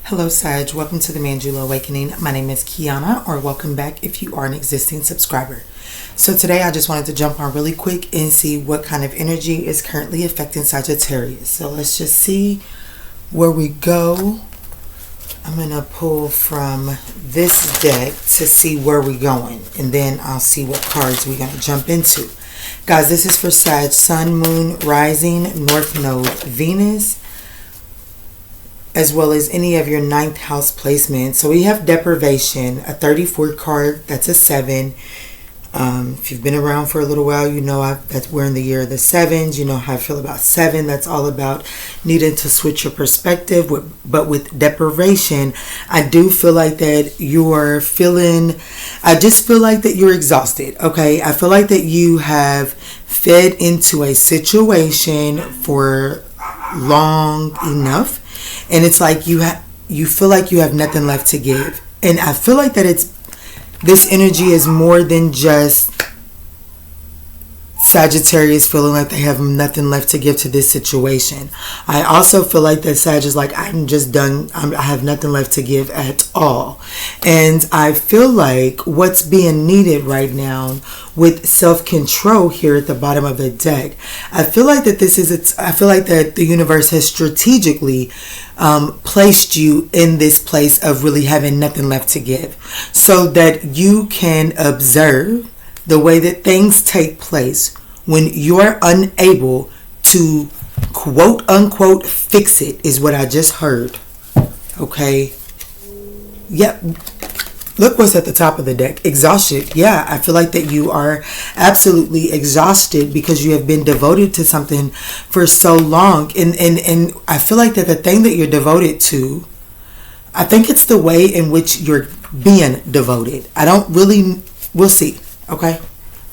Hello Sag, welcome to the ManjulaAwakening. My name is Kiana, or welcome back if you are an existing subscriber. So today I just wanted to jump on really quick and see what kind of energy is currently affecting Sagittarius. So let's just see where we go. I'm going to pull from this deck to see where we're going, and then I'll see what cards we're going to jump into. Guys, this is for Sag, Sun, Moon, Rising, North Node, Venus, as well as any of your ninth house placements. So we have deprivation, a 34 card, that's a 7. If you've been around for a little while, you know that we're in the year of the sevens. You know how I feel about 7. That's all about needing to switch your perspective. But with deprivation, I do feel like that you're feeling, I just feel like that you're exhausted, okay? I feel like that you have fed into a situation for long enough, and it's like you feel like you have nothing left to give. And I feel like that this energy is more than just Sagittarius feeling like they have nothing left to give to this situation. I also feel like that Sag is like, I'm just done. I have nothing left to give at all. And I feel like what's being needed right now with self-control here at the bottom of the deck, I feel like that I feel like that the universe has strategically placed you in this place of really having nothing left to give, so that you can observe the way that things take place when you're unable to quote unquote fix it, is what I just heard. Okay. Yep. Look what's at the top of the deck. Exhaustion. Yeah, I feel like that you are absolutely exhausted because you have been devoted to something for so long. And I feel like that the thing that you're devoted to, I think it's the way in which you're being devoted. I don't really, we'll see. Okay.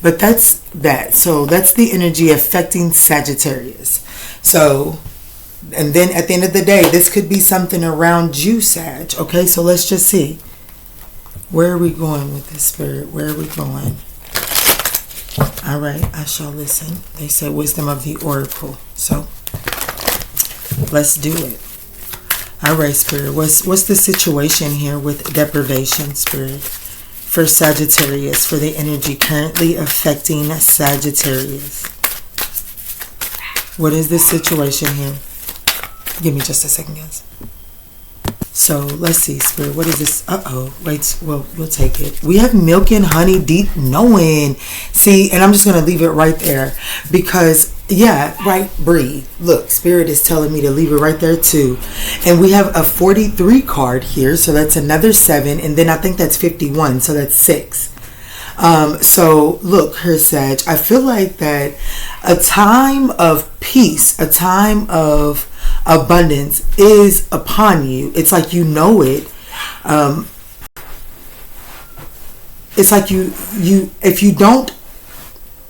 But that's that. So that's the energy affecting Sagittarius. So, and then at the end of the day, this could be something around you, Sag. Okay. So let's just see. Where are we going with this, Spirit? Where are we going? All right, I shall listen. They said wisdom of the oracle. So let's do it. All right, Spirit. What's the situation here with deprivation, Spirit? For Sagittarius, for the energy currently affecting Sagittarius. What is the situation here? Give me just a second, guys. So let's see, Spirit. What is this? Wait. Well, we'll take it. We have milk and honey, deep knowing. See, and I'm just going to leave it right there because, yeah, right, breathe. Look, Spirit is telling me to leave it right there too. And we have a 43 card here. So that's another 7. And then I think that's 51. So that's 6. So look, her Sag, I feel like that a time of peace, a time of abundance is upon you. It's like you know it. It's like you if you don't,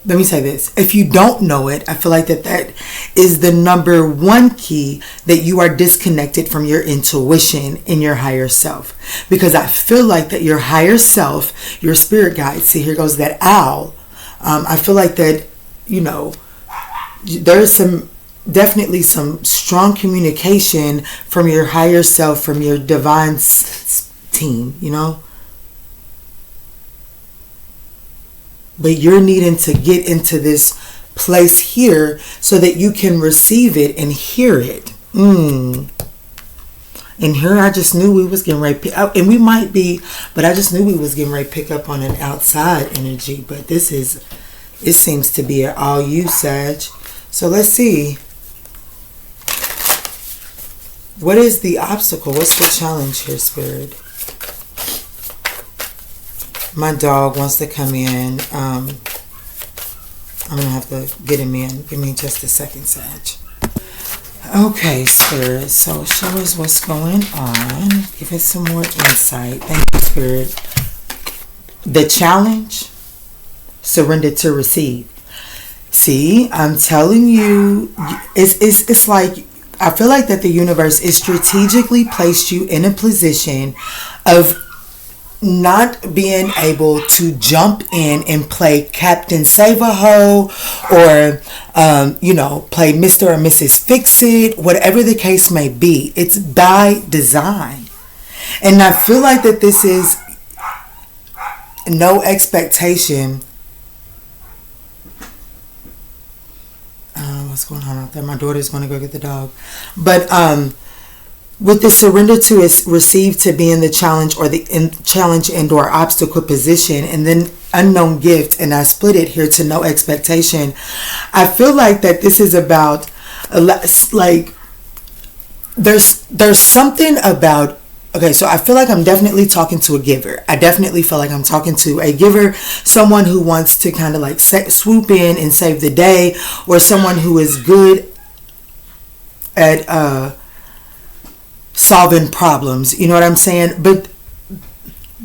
let me say this, if you don't know it, I feel like that is the number one key, that you are disconnected from your intuition in your higher self. Because I feel like that your higher self, your spirit guide, see, here goes that owl. I feel like that, you know, there's definitely some strong communication from your higher self, from your divine team, you know. But you're needing to get into this place here so that you can receive it and hear it. And here I just knew we was getting ready to pick up, and we might be, but I just knew we was getting ready to pick up on an outside energy. But it seems to be all you, Sag. So let's see. What is the obstacle? What's the challenge here, Spirit? My dog wants to come in. I'm going to have to get him in. Give me just a second, Sag. Okay, Spirit. So show us what's going on. Give us some more insight. Thank you, Spirit. The challenge, surrender to receive. See, I'm telling you, it's like, I feel like that the universe is strategically placed you in a position of not being able to jump in and play Captain Save-A-Ho or, play Mr. or Mrs. Fix-It, whatever the case may be. It's by design. And I feel like that this is no expectation. What's going on out there? My daughter's going to go get the dog. But with the surrender to is received to be in the challenge or the challenge and or obstacle position, and then unknown gift, and I split it here to no expectation. I feel like that this is about like there's something about. Okay, so I feel like I'm definitely talking to a giver. I definitely feel like I'm talking to a giver, someone who wants to kind of like swoop in and save the day, or someone who is good at solving problems. You know what I'm saying? But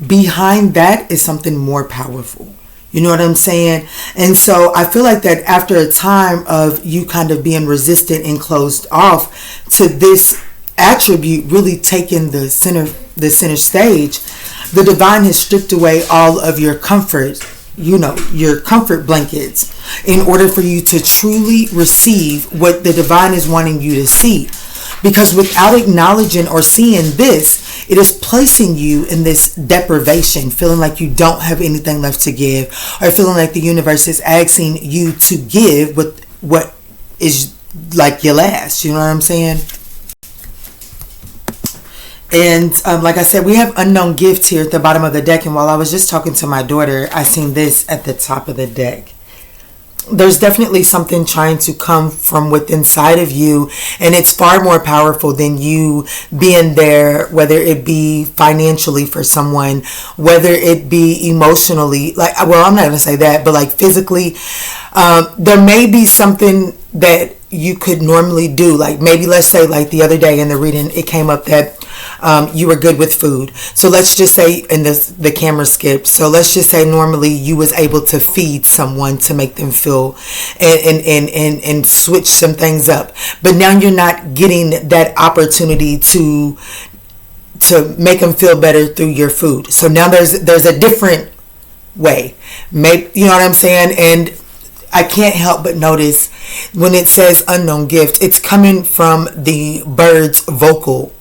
behind that is something more powerful. You know what I'm saying? And so I feel like that after a time of you kind of being resistant and closed off to this attribute really taking the center stage, the divine has stripped away all of your comfort, your comfort blankets, in order for you to truly receive what the divine is wanting you to see. Because without acknowledging or seeing this, it is placing you in this deprivation, feeling like you don't have anything left to give, or feeling like the universe is asking you to give what is like your last. You know what I'm saying? And like I said, we have unknown gifts here at the bottom of the deck. And while I was just talking to my daughter, I seen this at the top of the deck. There's definitely something trying to come from within inside of you, and it's far more powerful than you being there, whether it be financially for someone, whether it be emotionally, like, well, I'm not going to say that, but like physically. There may be something that you could normally do, like maybe let's say like the other day in the reading it came up that you were good with food. So let's just say, and the camera skipped, so let's just say normally you was able to feed someone to make them feel and switch some things up, but now you're not getting that opportunity to make them feel better through your food. So now there's a different way, maybe, you know what I'm saying? And I can't help but notice when it says unknown gift, it's coming from the bird's vocal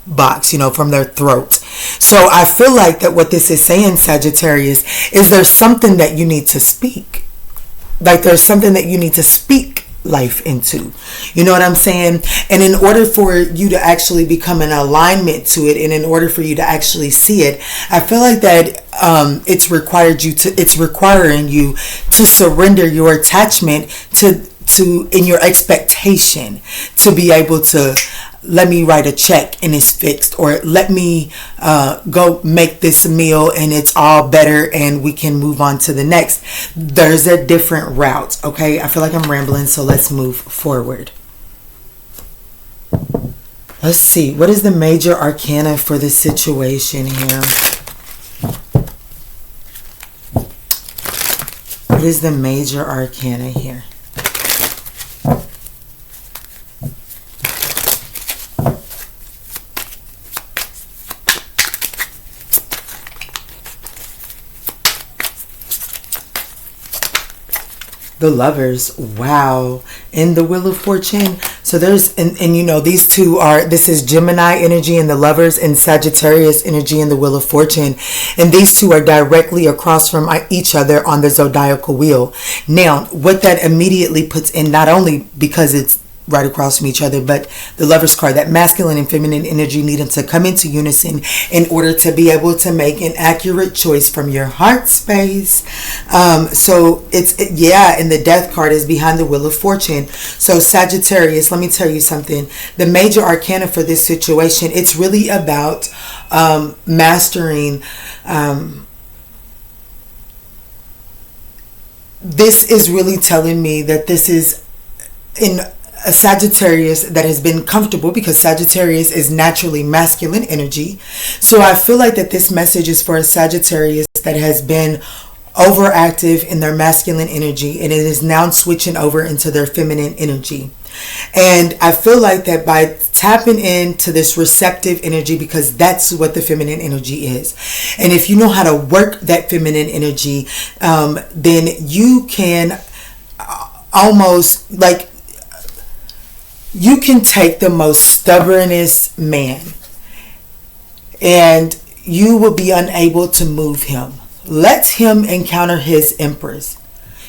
box, from their throat. So I feel like that what this is saying, Sagittarius, is there's something that you need to speak. Like there's something that you need to speak life into. You know what I'm saying? And in order for you to actually become in alignment to it, and in order for you to actually see it, I feel like that it's requiring you to surrender your attachment to in your expectation to be able to let me write a check and it's fixed, or let me go make this meal and it's all better and we can move on to the next. There's a different route. Okay, I feel like I'm rambling, so let's move forward. Let's see, what is the major arcana for the situation here? What is the major arcana here? The Lovers. Wow. In the Wheel of Fortune. So there's, and these two are, this is Gemini energy in the Lovers and Sagittarius energy in the Wheel of Fortune. And these two are directly across from each other on the zodiacal wheel. Now, what that immediately puts in, not only because it's right across from each other, but the Lovers card, that masculine and feminine energy needing to come into unison in order to be able to make an accurate choice from your heart space. So and the Death card is behind the Wheel of Fortune. So Sagittarius, let me tell you something. The major arcana for this situation, it's really about mastering. This is really telling me that this is in a Sagittarius that has been comfortable, because Sagittarius is naturally masculine energy. So I feel like that this message is for a Sagittarius that has been overactive in their masculine energy, and it is now switching over into their feminine energy. And I feel like that by tapping into this receptive energy, because that's what the feminine energy is, and if you know how to work that feminine energy, then you can almost like, you can take the most stubbornest man and you will be unable to move him. Let him encounter his empress.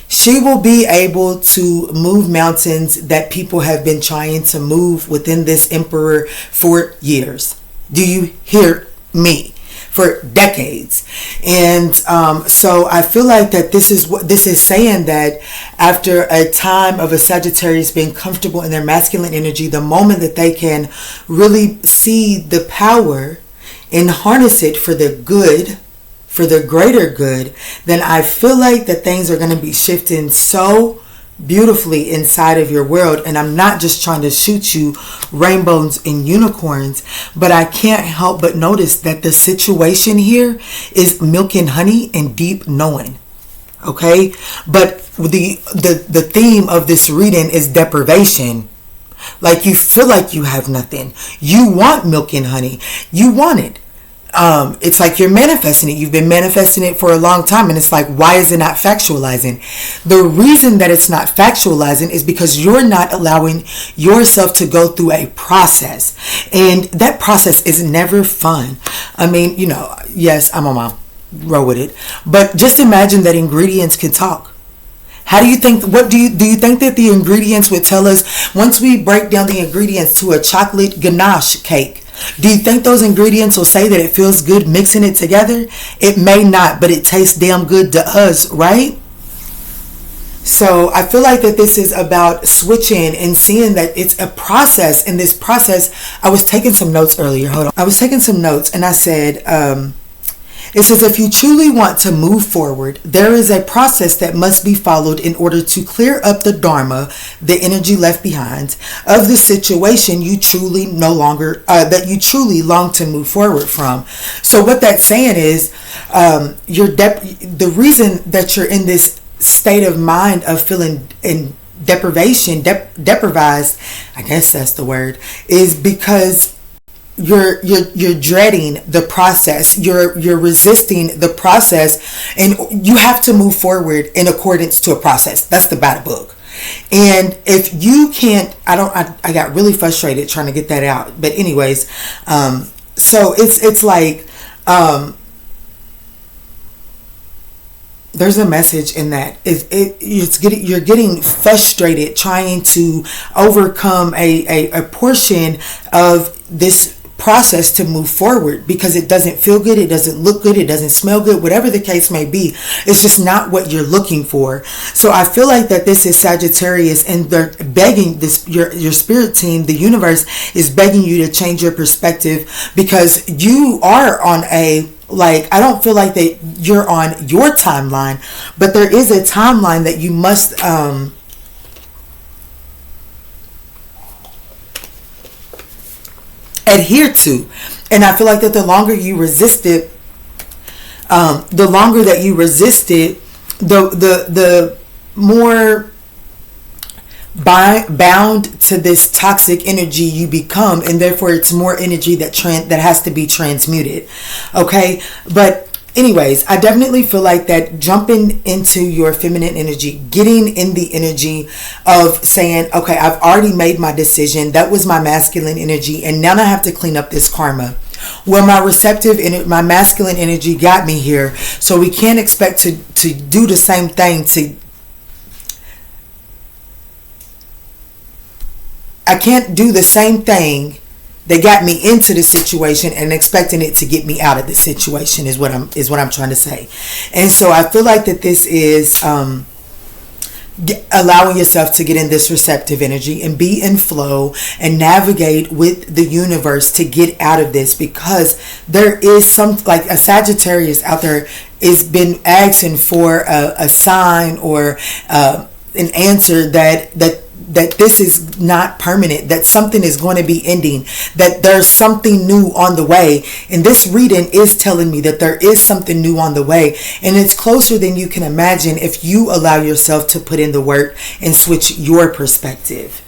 She will be able to move mountains that people have been trying to move within this emperor for years. Do you hear me? For decades. And so I feel like that this is what this is saying, that after a time of a Sagittarius being comfortable in their masculine energy, the moment that they can really see the power and harness it for the good, for the greater good, then I feel like that things are going to be shifting so beautifully inside of your world. And I'm not just trying to shoot you rainbows and unicorns, but I can't help but notice that the situation here is milk and honey and deep knowing. Okay, but the theme of this reading is deprivation. Like, you feel like you have nothing. You want milk and honey. You want it. It's like you're manifesting it. You've been manifesting it for a long time, and it's like, why is it not factualizing? The reason that it's not factualizing is because you're not allowing yourself to go through a process, and that process is never fun. I mean, yes, I'm a mom, roll with it, but just imagine that ingredients can talk. How do you think, what do you think that the ingredients would tell us once we break down the ingredients to a chocolate ganache cake? Do you think those ingredients will say that it feels good mixing it together? It may not, but it tastes damn good to us, right? So I feel like that this is about switching and seeing that it's a process. In this process, I was taking some notes earlier. Hold on. I was taking some notes, and I said, it says, if you truly want to move forward, there is a process that must be followed in order to clear up the dharma, the energy left behind, of the situation you truly that you truly long to move forward from. So what that's saying is, the reason that you're in this state of mind of feeling in deprivation, deprivized, I guess that's the word, is because you're dreading the process. You're resisting the process, and you have to move forward in accordance to a process. That's the bad book. And if you can't, I got really frustrated trying to get that out. But anyways, so it's like, there's a message in that. You're getting frustrated trying to overcome a portion of this process to move forward, because it doesn't feel good, it doesn't look good, it doesn't smell good, whatever the case may be. It's just not what you're looking for. So I feel like that this is Sagittarius, and they're begging this, your spirit team, the universe is begging you to change your perspective, because you are on I don't feel like that you're on your timeline, but there is a timeline that you must adhere to. And I feel like that the longer you resist it, the more bound to this toxic energy you become, and therefore it's more energy that has to be transmuted. Okay, but anyways, I definitely feel like that jumping into your feminine energy, getting in the energy of saying, okay, I've already made my decision. That was my masculine energy, and now I have to clean up this karma. Well, my masculine energy got me here, so we can't expect to do the same thing. I can't do the same thing that got me into the situation and expecting it to get me out of the situation is what I'm trying to say. And so I feel like that this is allowing yourself to get in this receptive energy and be in flow and navigate with the universe to get out of this, because there is like a Sagittarius out there is been asking for a sign or an answer that this is not permanent, that something is going to be ending, that there's something new on the way. And this reading is telling me that there is something new on the way, and it's closer than you can imagine if you allow yourself to put in the work and switch your perspective.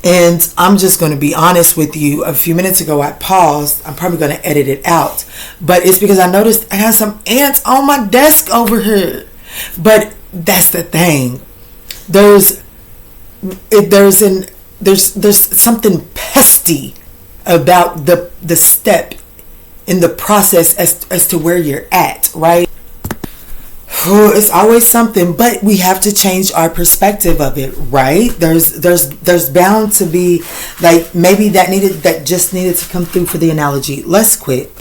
And I'm just going to be honest with you. A few minutes ago I paused. I'm probably going to edit it out, but it's because I noticed I have some ants on my desk over here. But that's the thing. There's something pesty about the step in the process as to where you're at, right? It's always something, but we have to change our perspective of it, right? There's bound to be, like, maybe that just needed to come through for the analogy. Let's quit.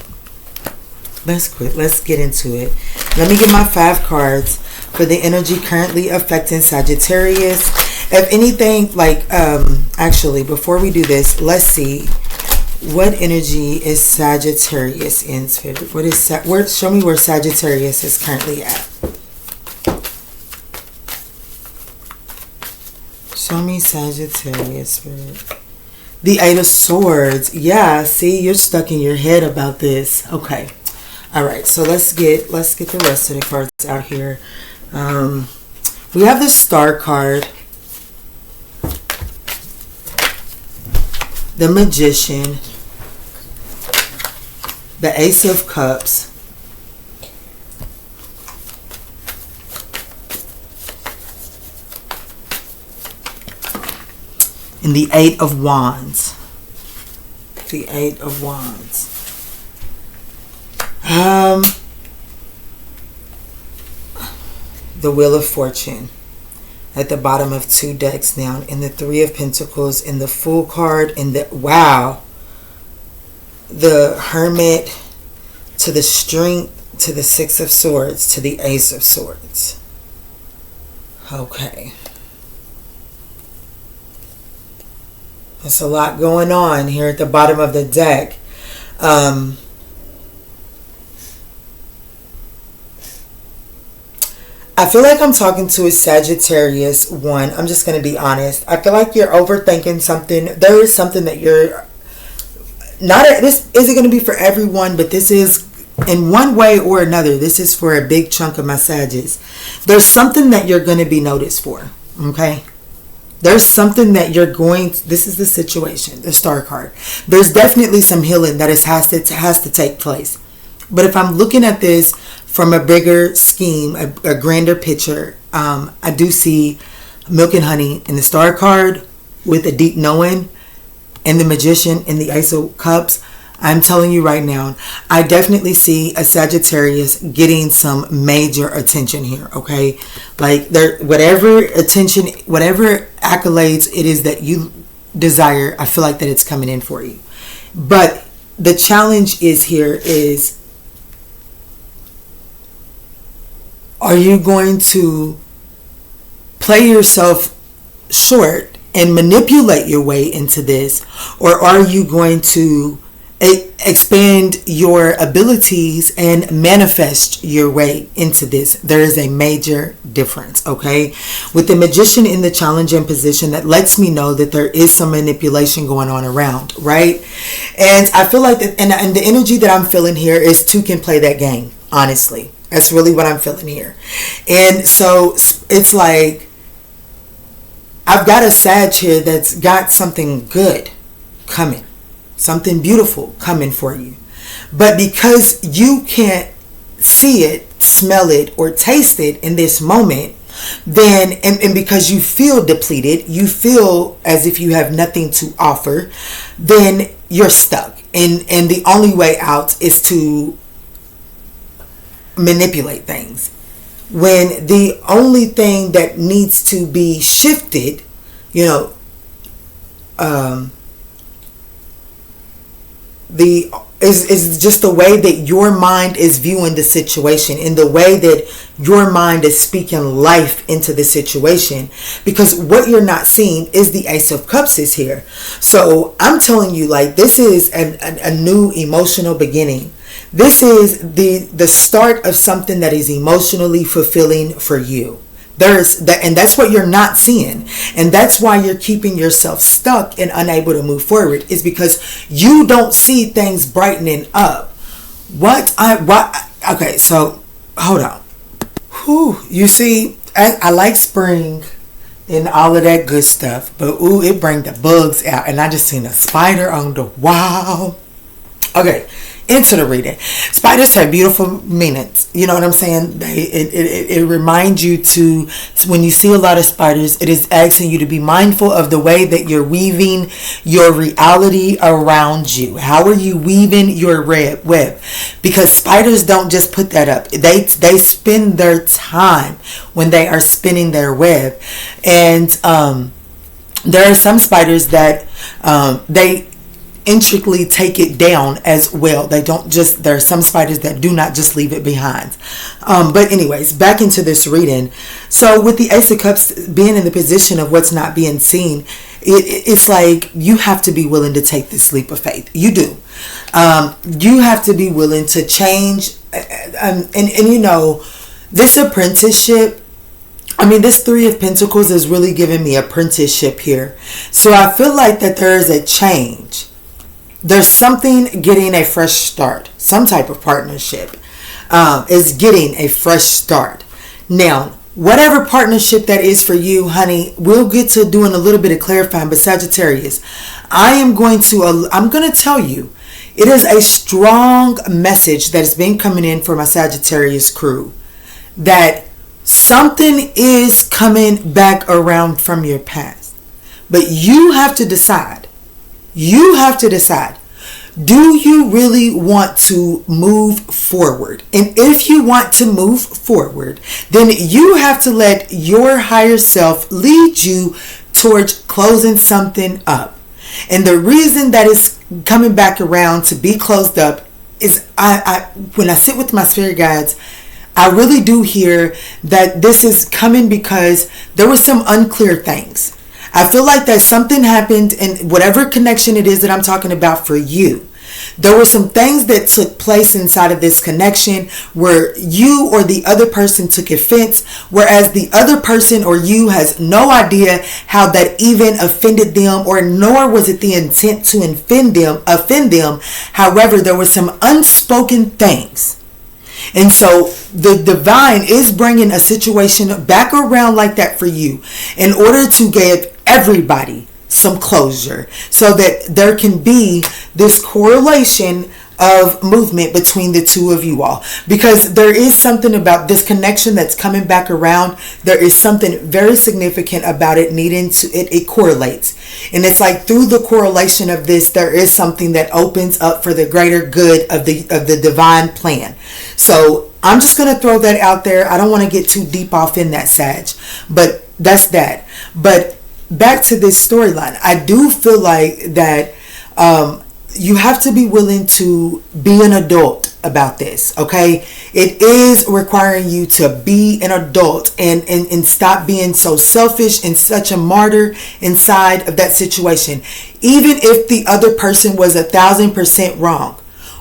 Let's get into it. Let me get my 5 cards for the energy currently affecting Sagittarius. If anything, like, actually, before we do this, let's see. What energy is Sagittarius in, Spirit? Show me where Sagittarius is currently at. Show me Sagittarius, Spirit. The 8 of Swords. Yeah, see, you're stuck in your head about this. Okay. All right, so let's get the rest of the cards out here. We have the Star card, the Magician, the Ace of Cups, and the 8 of Wands. The 8 of Wands. The Wheel of Fortune at the bottom of 2 decks now, and the 3 of Pentacles in the Fool card, and the Hermit, to the Strength, to the 6 of Swords, to the Ace of Swords. Okay. There's a lot going on here at the bottom of the deck. I feel like I'm talking to a Sagittarius one. I'm just going to be honest. I feel like you're overthinking something. There is something that you're not. This isn't going to be for everyone, but this is, in one way or another, this is for a big chunk of my Sagittarius. There's something that you're going to be noticed for. Okay? There's something that you're going. This is the situation. The Star card. There's definitely some healing that has to take place. But if I'm looking at this from a bigger scheme, a grander picture, I do see Milk and Honey in the Star card with a deep knowing, and the Magician in the Ace of Cups. I'm telling you right now, I definitely see a Sagittarius getting some major attention here, okay? Like, whatever attention, whatever accolades it is that you desire, I feel like that it's coming in for you. But the challenge is, are you going to play yourself short and manipulate your way into this? Or are you going to expand your abilities and manifest your way into this? There is a major difference, okay? With the Magician in the challenging position, that lets me know that there is some manipulation going on around, right? And I feel like that, and the energy that I'm feeling here is 2 can play that game, honestly. That's really what I'm feeling here. And so it's like, I've got a Sag here that's got something good coming. Something beautiful coming for you. But because you can't see it, smell it, or taste it in this moment, then, and because you feel depleted, you feel as if you have nothing to offer, then you're stuck. And the only way out is to manipulate things. When the only thing that needs to be shifted, is just the way that your mind is viewing the situation, in the way that your mind is speaking life into the situation, because what you're not seeing is the Ace of Cups is here. So I'm telling you, like, this is a new emotional beginning. This is the start of something that is emotionally fulfilling for you. There's that, and that's what you're not seeing, and that's why you're keeping yourself stuck and unable to move forward, is because you don't see things brightening up. Okay, so hold on. You see, I like spring and all of that good stuff, but it brings the bugs out, and I just seen a spider on the wall. Okay, into the reading. Spiders have beautiful meanings. You know what I'm saying? It reminds you to, when you see a lot of spiders, it is asking you to be mindful of the way that you're weaving your reality around you. How are you weaving your web? Because spiders don't just put that up. They spend their time when they are spinning their web. And there are some spiders that they intricately take it down as well. They don't just, there are some spiders that do not just leave it behind. But anyways, back into this reading. So with the Ace of Cups being in the position of what's not being seen, it's like you have to be willing to take this leap of faith. You do. You have to be willing to change. And you know, this apprenticeship, I mean, this Three of Pentacles is really giving me apprenticeship here. So I feel like that there is a change. There's something getting a fresh start. Some type of partnership is getting a fresh start. Now, whatever partnership that is for you, honey, we'll get to doing a little bit of clarifying. But Sagittarius, I'm going to tell you, it is a strong message that has been coming in for my Sagittarius crew, that something is coming back around from your past. But you have to decide. You have to decide. Do you really want to move forward? And if you want to move forward, then you have to let your higher self lead you towards closing something up. And the reason that it's coming back around to be closed up is when I sit with my spirit guides, I really do hear that this is coming because there were some unclear things. I feel like that something happened in whatever connection it is that I'm talking about for you. There were some things that took place inside of this connection where you or the other person took offense, whereas the other person or you has no idea how that even offended them, or nor was it the intent to offend them. However, there were some unspoken things. And so the divine is bringing a situation back around like that for you in order to give everybody some closure, so that there can be this correlation of movement between the two of you all, because there is something about this connection that's coming back around. There is something very significant about it needing to, it correlates, and it's like through the correlation of this, there is something that opens up for the greater good of the divine plan. So I'm just going to throw that out there. I don't want to get too deep off in that, Sag, but that's that. But back to this storyline, I do feel like that you have to be willing to be an adult about this, okay? It is requiring you to be an adult and stop being so selfish and such a martyr inside of that situation. Even if the other person was 1,000% wrong,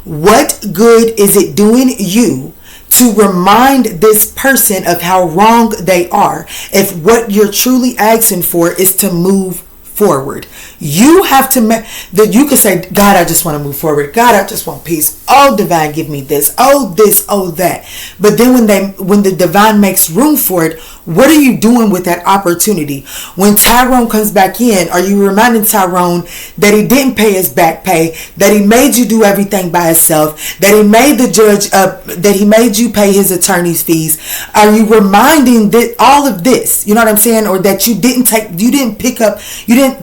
what good is it doing you to remind this person of how wrong they are if what you're truly asking for is to move forward? You have to that you could say, God, I just want to move forward. God, I just want peace. Oh, divine, give me this. Oh, this, oh, that. But then when the divine makes room for it, what are you doing with that opportunity? When Tyrone comes back in, are you reminding Tyrone that he didn't pay his back pay, that he made you do everything by himself, that he made the judge that he made you pay his attorney's fees? Are you reminding that all of this, you know what I'm saying? Or that you didn't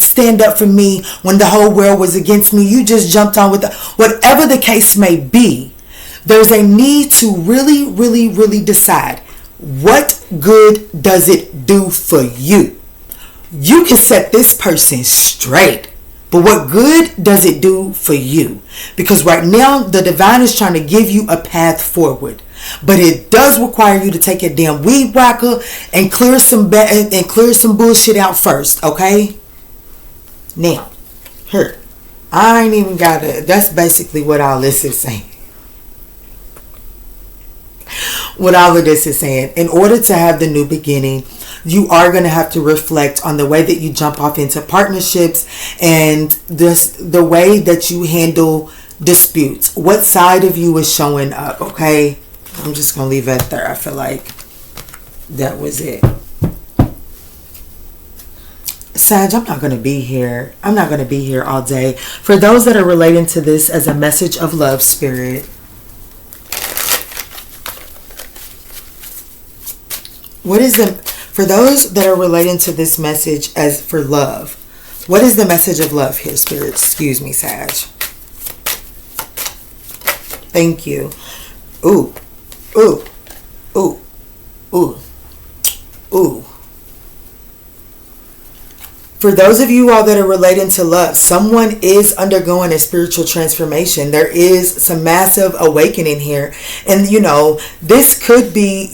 stand up for me when the whole world was against me. You just jumped on with whatever the case may be. There's a need to really, really, really decide, what good does it do for you? You can set this person straight, but what good does it do for you? Because right now the divine is trying to give you a path forward, but it does require you to take a damn weed whacker and clear some bullshit out first, okay? Now, here, I ain't even that's basically what all this is saying. What all of this is saying, in order to have the new beginning, you are going to have to reflect on the way that you jump off into partnerships and the way that you handle disputes. What side of you is showing up, okay? I'm just going to leave it there. I feel like that was it. Sag, I'm not going to be here. I'm not going to be here all day. For those that are relating to this as a message of love, Spirit, for those that are relating to this message as for love, what is the message of love here, Spirit? Excuse me, Sag. Thank you. Ooh, ooh, ooh, ooh, ooh. For those of you all that are relating to love, someone is undergoing a spiritual transformation. There is some massive awakening here. And, this could be,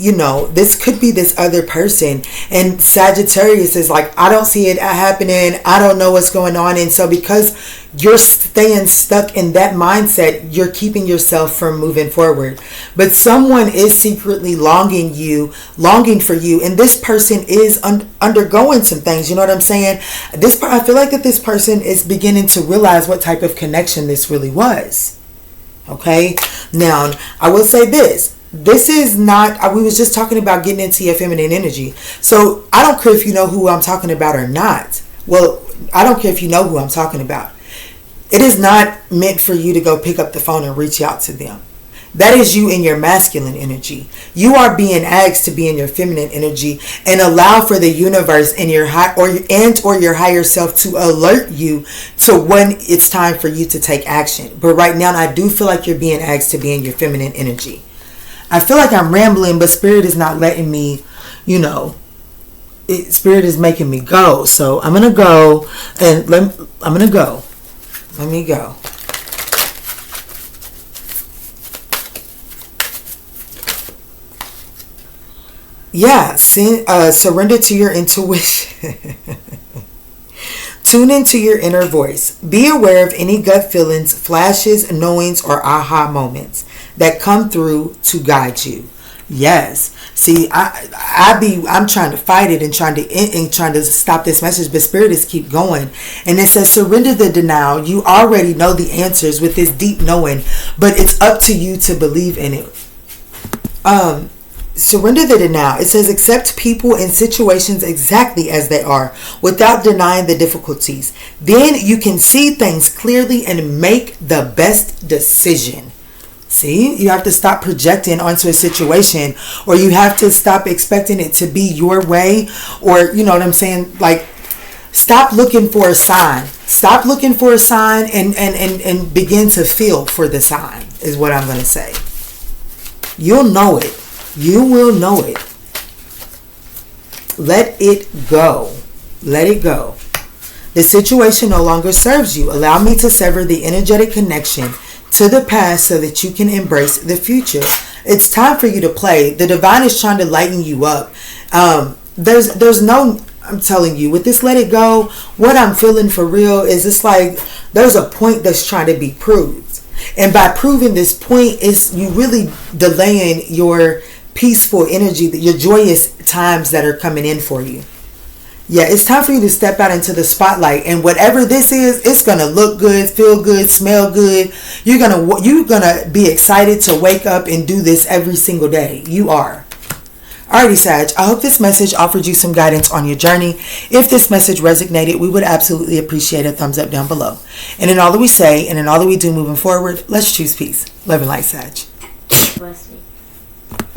this other person. And Sagittarius is like, I don't see it happening. I don't know what's going on. And so because you're staying stuck in that mindset, you're keeping yourself from moving forward. But someone is secretly longing for you. And this person is undergoing some things. You know what I'm saying? I feel like that this person is beginning to realize what type of connection this really was. Okay? Now, I will say this. This is not, we was just talking about getting into your feminine energy. So I don't care if you know who I'm talking about or not. Well, I don't care if you know who I'm talking about. It is not meant for you to go pick up the phone and reach out to them. That is you in your masculine energy. You are being asked to be in your feminine energy and allow for the universe and your higher self to alert you to when it's time for you to take action. But right now, I do feel like you're being asked to be in your feminine energy. I feel like I'm rambling, but Spirit is not letting me, Spirit is making me go. So I'm going to go and Let me go. Yeah, surrender to your intuition. Tune into your inner voice. Be aware of any gut feelings, flashes, knowings, or aha moments that come through to guide you. Yes. See, I'm trying to fight it and trying to stop this message, but Spirit is keep going. And it says, surrender the denial. You already know the answers with this deep knowing, but it's up to you to believe in it. Surrender the denial. It says, accept people and situations exactly as they are without denying the difficulties. Then you can see things clearly and make the best decision. See, you have to stop projecting onto a situation, or you have to stop expecting it to be your way, or you know what I'm saying? Like, stop looking for a sign. Stop looking for a sign and begin to feel for the sign is what I'm going to say. You'll know it. You will know it. Let it go. Let it go. The situation no longer serves you. Allow me to sever the energetic connection to the past so that you can embrace the future. It's time for you to play. The divine is trying to lighten you up. There's no, I'm telling you, with this let it go, what I'm feeling for real is it's like there's a point that's trying to be proved. And by proving this point, it's you really delaying your peaceful energy, your joyous times that are coming in for you. Yeah, it's time for you to step out into the spotlight, and whatever this is, it's gonna look good, feel good, smell good. You're gonna be excited to wake up and do this every single day. You are. Alrighty, Sag. I hope this message offered you some guidance on your journey. If this message resonated, we would absolutely appreciate a thumbs up down below. And in all that we say, and in all that we do moving forward, let's choose peace. Love and light, Sag.